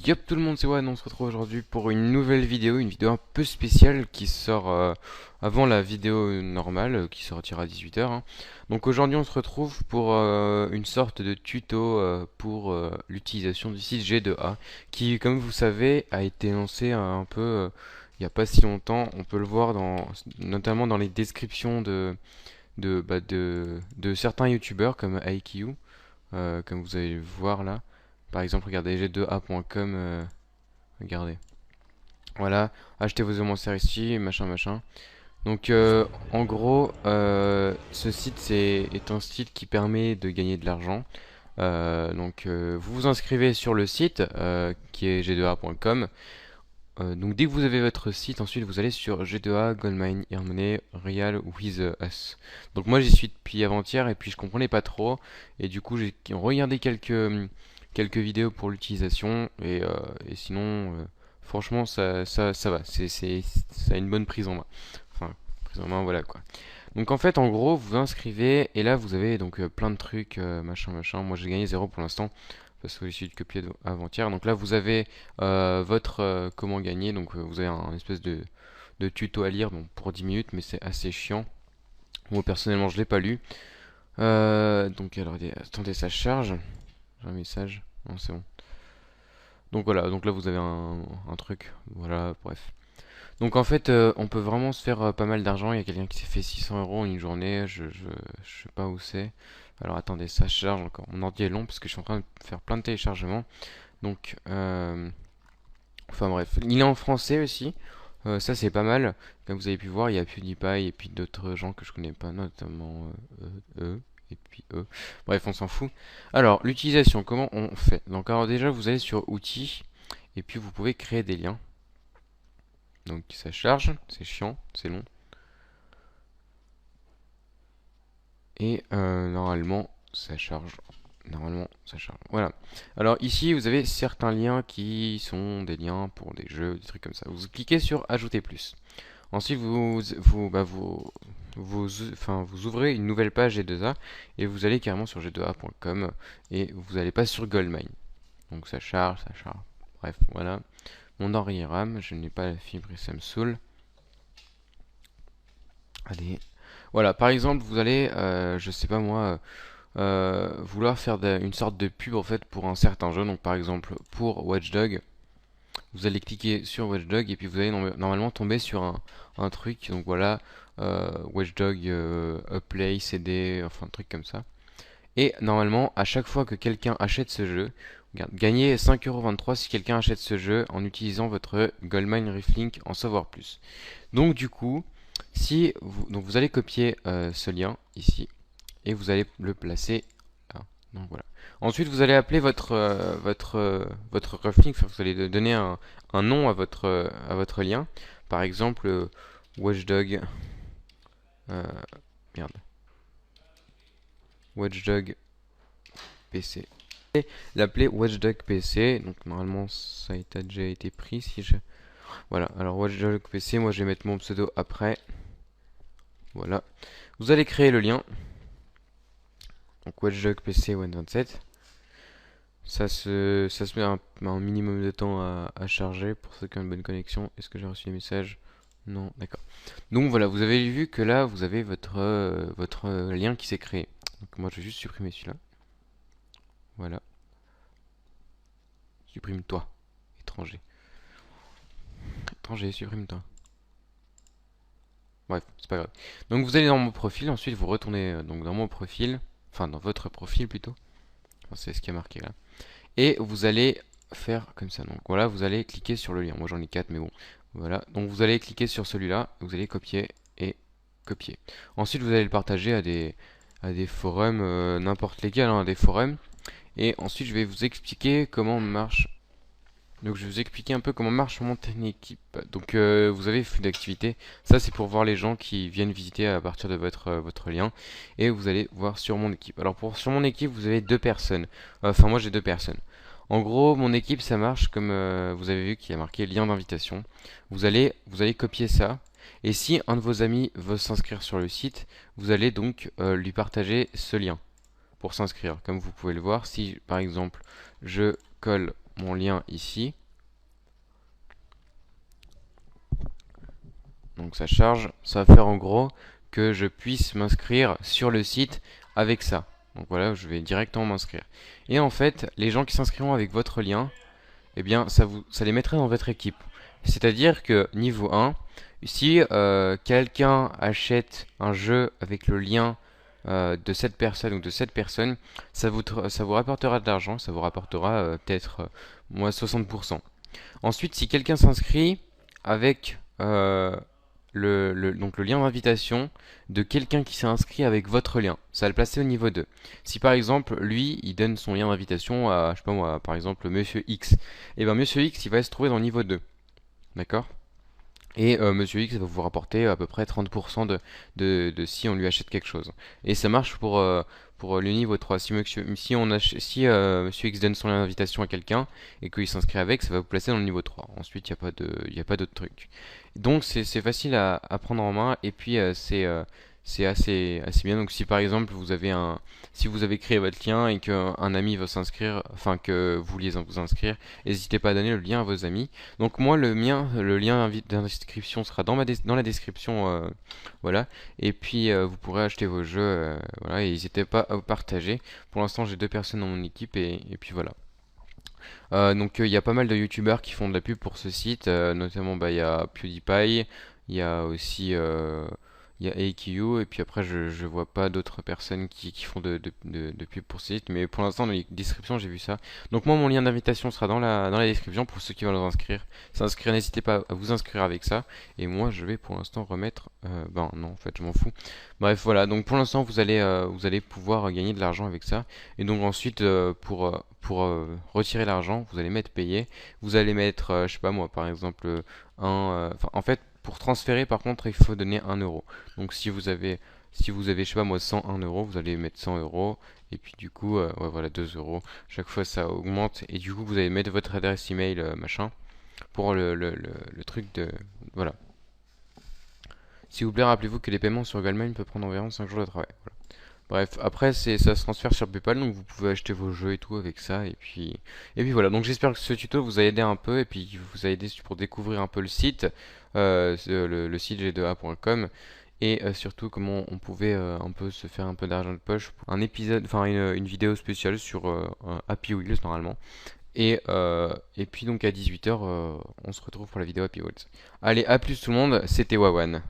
Yop tout le monde, c'est Wan, on se retrouve aujourd'hui pour une nouvelle vidéo, une vidéo un peu spéciale qui sort avant la vidéo normale qui sortira à 18h, hein. Donc aujourd'hui on se retrouve pour une sorte de tuto pour l'utilisation du site G2A qui, comme vous savez, a été lancé un peu il n'y a pas si longtemps. On peut le voir notamment dans les descriptions de certains youtubeurs comme IQ, comme vous allez le voir là. Par exemple, regardez g2a.com, regardez. Voilà, achetez vos élémentaires ici, machin, machin. Donc, en gros, ce site est un site qui permet de gagner de l'argent. Vous vous inscrivez sur le site qui est g2a.com. Donc, dès que vous avez votre site, ensuite vous allez sur G2A, Goldmine, Earnmoney, Real With Us. Donc, moi j'y suis depuis avant-hier et puis je comprenais pas trop. Et du coup, j'ai regardé quelques vidéos pour l'utilisation et sinon, franchement, ça va. Ça a une bonne prise en main. Enfin, prise en main, voilà quoi. Donc en fait, en gros, vous vous inscrivez et là vous avez donc plein de trucs, machin, machin. Moi j'ai gagné 0 pour l'instant parce que j'ai essayé de copier avant-hier. Donc là vous avez votre comment gagner. Donc vous avez un espèce de tuto à lire, bon, pour 10 minutes, mais c'est assez chiant. Moi personnellement je l'ai pas lu. Donc alors attendez, ça charge. J'ai un message. Non, c'est bon. Donc voilà, donc là vous avez un truc. Voilà, bref. Donc en fait, on peut vraiment se faire pas mal d'argent. Il y a quelqu'un qui s'est fait 600 euros en une journée. Je sais pas où c'est. Alors attendez, ça charge encore. Mon ordi est long parce que je suis en train de faire plein de téléchargements. Donc, enfin bref, il est en français aussi. Ça c'est pas mal. Comme vous avez pu voir, il y a PewDiePie et puis d'autres gens que je connais pas, notamment eux et puis eux. Bref, on s'en fout. Alors, l'utilisation, comment on fait? Donc alors déjà, vous allez sur Outils et puis vous pouvez créer des liens. Donc ça charge, c'est chiant, c'est long. Et normalement, ça charge. Normalement, ça charge. Voilà. Alors ici, vous avez certains liens qui sont des liens pour des jeux, des trucs comme ça. Vous cliquez sur Ajouter plus. Ensuite, vous ouvrez une nouvelle page G2A et vous allez carrément sur g2a.com et vous n'allez pas sur Goldmine. Donc ça charge, ça charge. Bref, voilà. Mon Henri RAM, je n'ai pas la fibre et ça me saoule. Allez. Voilà, par exemple, vous allez, je sais pas moi, vouloir faire une sorte de pub en fait pour un certain jeu. Donc par exemple pour Watch Dogs, vous allez cliquer sur Watch Dogs et puis vous allez normalement tomber sur un truc. Donc voilà, Watch Dogs Play CD, enfin un truc comme ça. Et normalement, à chaque fois que quelqu'un achète ce jeu, regarde, gagnez 5,23€ si quelqu'un achète ce jeu en utilisant votre Goldmine Reflink en savoir plus. Donc du coup, si vous allez copier ce lien ici et vous allez le placer là. Donc voilà. Ensuite, vous allez appeler votre reflink, enfin, vous allez donner un nom à votre lien. Par exemple, Watchdog, euh, merde, Watchdog PC. Et l'appeler Watchdog PC. Donc normalement, ça a déjà été pris si je. Voilà. Alors Watchdog PC, moi je vais mettre mon pseudo après. Voilà. Vous allez créer le lien. Donc Watchdog PC Win27. Ça se met un minimum de temps à charger pour ceux qui ont une bonne connexion. Est-ce que j'ai reçu les messages? Non, d'accord. Donc voilà, vous avez vu que là, vous avez votre lien qui s'est créé. Donc moi, je vais juste supprimer celui-là. Voilà. Supprime-toi, étranger. Étranger, supprime-toi. Bref, c'est pas grave. Donc vous allez dans mon profil, ensuite vous retournez donc dans mon profil, enfin dans votre profil plutôt. Enfin, c'est ce qui est marqué là. Et vous allez faire comme ça. Donc voilà, vous allez cliquer sur le lien. Moi j'en ai 4 mais bon. Voilà, donc vous allez cliquer sur celui-là, vous allez copier et copier. Ensuite vous allez le partager à des forums, n'importe lesquels, hein, des forums. Et ensuite je vais vous expliquer comment marche. Donc je vais vous expliquer un peu comment marche mon équipe. Donc vous avez flux d'activité. Ça c'est pour voir les gens qui viennent visiter à partir de votre lien. Et vous allez voir sur mon équipe. Alors sur mon équipe vous avez deux personnes. Enfin moi j'ai deux personnes. En gros mon équipe ça marche comme vous avez vu qu'il y a marqué lien d'invitation. Vous allez copier ça. Et si un de vos amis veut s'inscrire sur le site, vous allez donc lui partager ce lien pour s'inscrire. Comme vous pouvez le voir, si par exemple je colle mon lien ici, Donc ça charge, ça va faire en gros que je puisse m'inscrire sur le site avec ça. Donc voilà, je vais directement m'inscrire. Et en fait, les gens qui s'inscriront avec votre lien, eh bien ça les mettrait dans votre équipe. C'est-à-dire que niveau 1, si quelqu'un achète un jeu avec le lien de cette personne ou de cette personne, ça vous rapportera de l'argent, ça vous rapportera peut-être moins 60%. Ensuite, si quelqu'un s'inscrit avec donc le lien d'invitation de quelqu'un qui s'est inscrit avec votre lien, ça va le placer au niveau 2. Si par exemple, lui, il donne son lien d'invitation à, je sais pas moi, par exemple, Monsieur X, et bien Monsieur X, il va se trouver dans le niveau 2. D'accord? Et Monsieur X va vous rapporter à peu près 30% de si on lui achète quelque chose. Et ça marche pour le niveau 3. Si Monsieur X donne son invitation à quelqu'un et qu'il s'inscrit avec, ça va vous placer dans le niveau 3. Ensuite, il n'y a pas d'autre truc. Donc c'est facile à prendre en main et puis c'est assez bien. Donc si par exemple si vous avez créé votre lien et qu'un ami veut s'inscrire, enfin que vous vouliez vous inscrire, n'hésitez pas à donner le lien à vos amis. Donc moi le lien d'inscription sera dans la description, voilà. Et puis vous pourrez acheter vos jeux, voilà. Et n'hésitez pas à vous partager. Pour l'instant j'ai 2 personnes dans mon équipe et puis voilà. Donc il y a pas mal de youtubeurs qui font de la pub pour ce site, notamment bah, il y a PewDiePie, il y a aussi il y a AQ, et puis après je vois pas d'autres personnes qui font de pub pour ce site, mais pour l'instant dans les descriptions j'ai vu ça. Donc moi mon lien d'invitation sera dans la description pour ceux qui veulent s'inscrire, n'hésitez pas à vous inscrire avec ça, et moi je vais pour l'instant remettre, ben non en fait je m'en fous. Bref voilà, donc pour l'instant vous allez pouvoir gagner de l'argent avec ça, et donc ensuite pour retirer l'argent, vous allez mettre payer. Vous allez mettre, je sais pas moi, par exemple, en fait, pour transférer, par contre, il faut donner 1 euro. Donc si vous avez, je sais pas moi, 101 euros, vous allez mettre 100 euros. Et puis du coup, ouais, voilà, 2 euros. Chaque fois, ça augmente. Et du coup, vous allez mettre votre adresse email, machin, pour le truc de... Voilà. S'il vous plaît, rappelez-vous que les paiements sur Goldmine peuvent prendre environ 5 jours de travail. Voilà. Bref, après ça se transfère sur PayPal, donc vous pouvez acheter vos jeux et tout avec ça, et puis voilà. Donc j'espère que ce tuto vous a aidé un peu, et puis vous a aidé pour découvrir un peu le site, le site g2a.com, et surtout comment on pouvait un peu se faire un peu d'argent de poche pour un épisode, enfin une vidéo spéciale sur Happy Wheels normalement. Et puis donc à 18h, on se retrouve pour la vidéo Happy Wheels. Allez, à plus tout le monde, c'était Wawan.